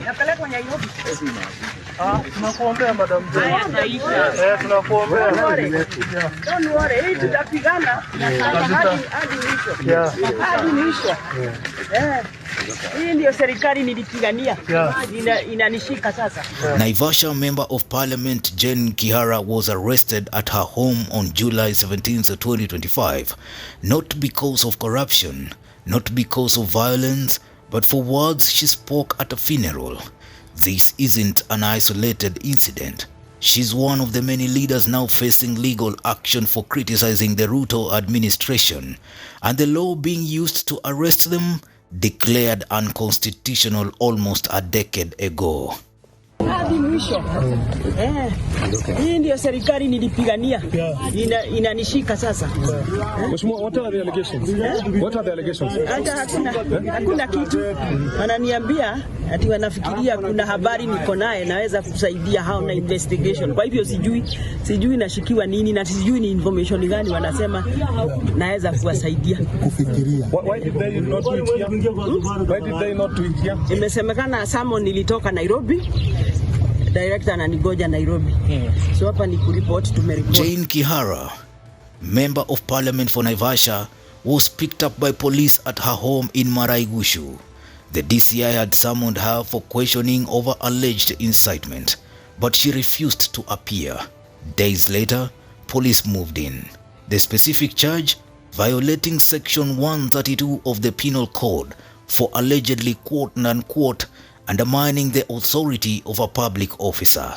Napelekwa Nairobi. Tunakuombea madam. Tunakuombea. Don't worry, hii tutapigana hadi mwisho. Hii ndio serikali nilipigania. Inanishika sasa. Naivasha Member of Parliament Jayne Kihara was arrested at her home on July 17, 2025, not because of corruption, not because of violence, but for words she spoke at a funeral. This isn't an isolated incident. She's one of the many leaders now facing legal action for criticizing the Ruto administration, and the law being used to arrest them declared unconstitutional almost a decade ago. Hadi mwisho. Hii ndio serikali nilipigania. Inanishika sasa. What are the allegations? What are the allegations? Hakuna kitu. Wananiambia ati wanafikiria kuna habari niko naye naweza kusaidia hao na investigation. Kwa hivyo sijui nashikiwa nini na sijui ni information gani wanasema naweza kuwasaidia. Kufikiria. Why did they not do it here? Why did they not do it here? Imesemekana summon nilitoka Nairobi. Director ananigoja Nairobi. So hapa ni kuripoti tumeripoti. Jayne Kihara, Member of Parliament for Naivasha, was picked up by police at her home in Maraigushu. The DCI had summoned her for questioning over alleged incitement, but she refused to appear. Days later, police moved in. The specific charge? Violating Section 132 of the Penal Code for allegedly quote-unquote undermining the authority of a public officer.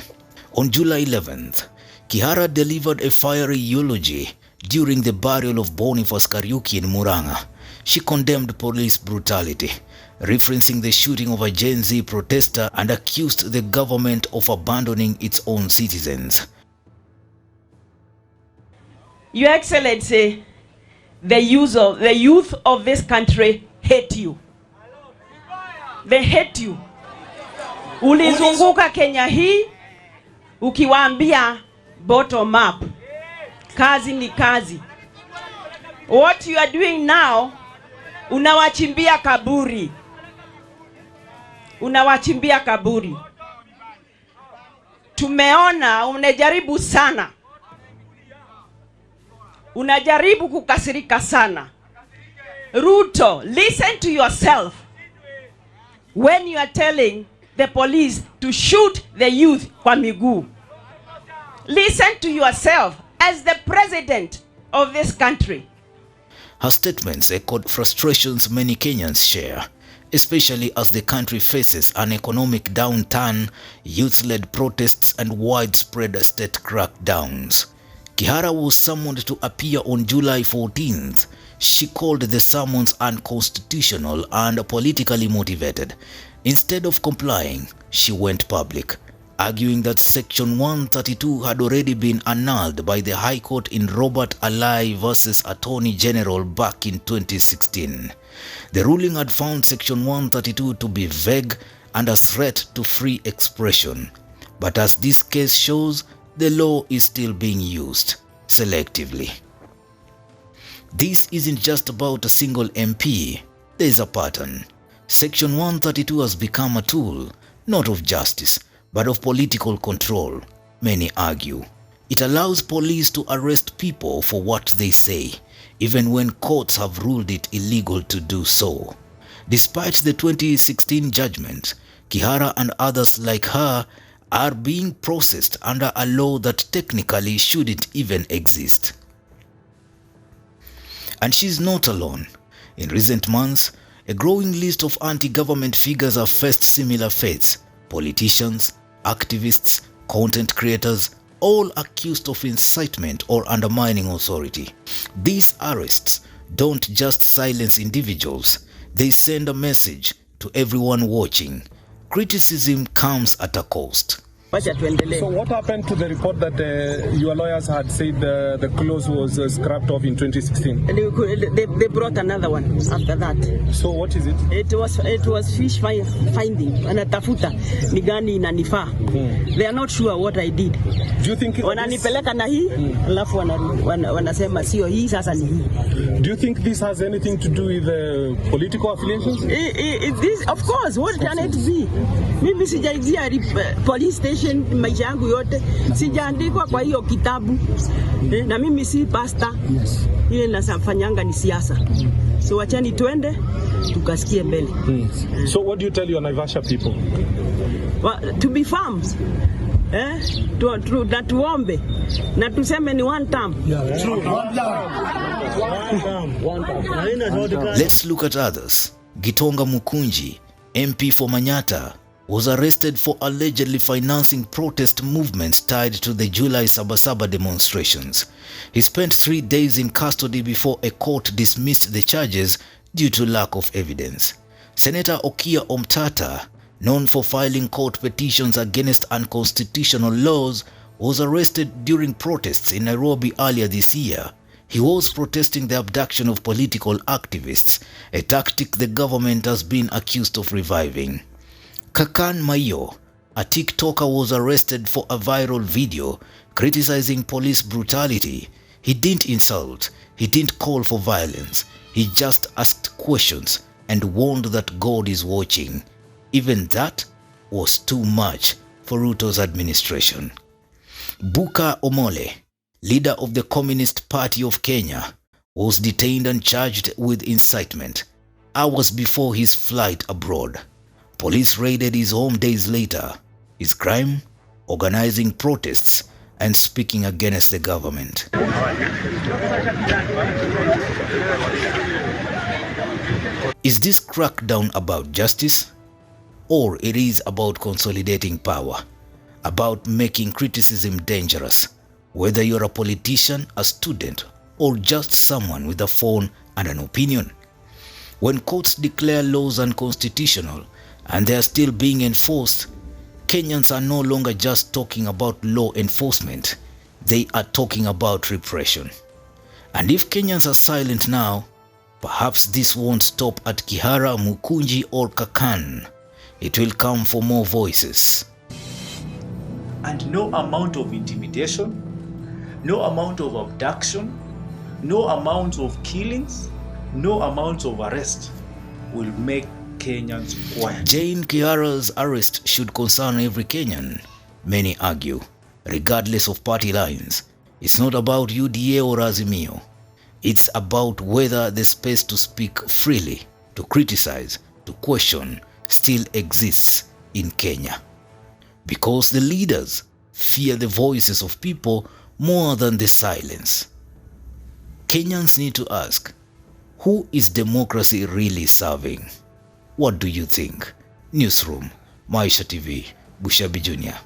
On July 11th, Kihara delivered a fiery eulogy during the burial of Boniface Kariuki in Murang'a. She condemned police brutality, referencing the shooting of a Gen Z protester, and accused the government of abandoning its own citizens. Your Excellency, the youth of this country hate you. They hate you. Ulizunguka Kenya hii ukiwaambia bottom up. Kazi ni kazi. What you are doing now, unawachimbia kaburi. Unawachimbia kaburi. Tumeona unajaribu sana. Unajaribu kukasirika sana. Ruto, listen to yourself. When you are telling the police to shoot the youth kwa miguu. Listen to yourself as the president of this country. Her statements echoed frustrations many Kenyans share, especially as the country faces an economic downturn, youth-led protests, and widespread state crackdowns. Kihara was summoned to appear on July 14th. She called the summons unconstitutional and politically motivated. Instead of complying, she went public, arguing that Section 132 had already been annulled by the High Court in Robert Alai versus Attorney General back in 2016. The ruling had found Section 132 to be vague and a threat to free expression. But as this case shows, the law is still being used selectively. This isn't just about a single MP. There is a pattern. Section 132 has become a tool, not of justice, but of political control, many argue. It allows police to arrest people for what they say, even when courts have ruled it illegal to do so. Despite the 2016 judgment, Kihara and others like her are being processed under a law that technically shouldn't even exist. And she's not alone. In recent months, a growing list of anti-government figures have faced similar fates. Politicians, activists, content creators, all accused of incitement or undermining authority. These arrests don't just silence individuals, they send a message to everyone watching. Criticism comes at a cost. Wacha tuendelee. So what happened to the report that your lawyers had said the clause was scrapped off in 2016? They brought another one after that. So what is it? It was fish finding. Wanatafuta ni gani inanifaa. They are not sure what I did. Do you think wananipeleka na hii alafu wanasema sio hii, sasa ni hii. Do you think this has anything to do with political affiliations? This, of course, what can it be? Mimi sijaingia police station maisha yangu yote, sijaandikwa kwa hiyo kitabu. Na mimi si pastor. Ile nasafanyanga ni siasa. So wachani twende tukasikie mbele. So what do you tell your Naivasha people? Well, to be firm. Na tuombe na tuseme ni one term. Let's look at others. Gitonga Mukunji, MP for Manyata, was arrested for allegedly financing protest movements tied to the July Sabasaba demonstrations. He spent 3 days in custody before a court dismissed the charges due to lack of evidence. Senator Okiya Omtatah, known for filing court petitions against unconstitutional laws, was arrested during protests in Nairobi earlier this year. He was protesting the abduction of political activists, a tactic the government has been accused of reviving. Kakan Maiyo, a TikToker, was arrested for a viral video criticizing police brutality. He didn't insult, he didn't call for violence, he just asked questions and warned that God is watching. Even that was too much for Ruto's administration. Booker Omole, leader of the Communist Party of Kenya, was detained and charged with incitement hours before his flight abroad. Police raided his home days later. His crime? Organizing protests and speaking against the government. Is this crackdown about justice? Or it is about consolidating power, about making criticism dangerous, whether you're a politician, a student, or just someone with a phone and an opinion? When courts declare laws unconstitutional and they are still being enforced, Kenyans are no longer just talking about law enforcement, they are talking about repression. And if Kenyans are silent now, perhaps this won't stop at Kihara, Mukunji, or Kakan. It will come for more voices. And no amount of intimidation, no amount of abduction, no amount of killings, no amount of arrest will make Kenyans quiet. Jayne Kihara's arrest should concern every Kenyan, many argue, regardless of party lines. It's not about UDA or Azimio. It's about whether the space to speak freely, to criticize, to question, still exists in Kenya. Because the leaders fear the voices of people more than the silence. Kenyans need to ask, who is democracy really serving? What do you think? Newsroom, Maisha TV, Bushabi Jr.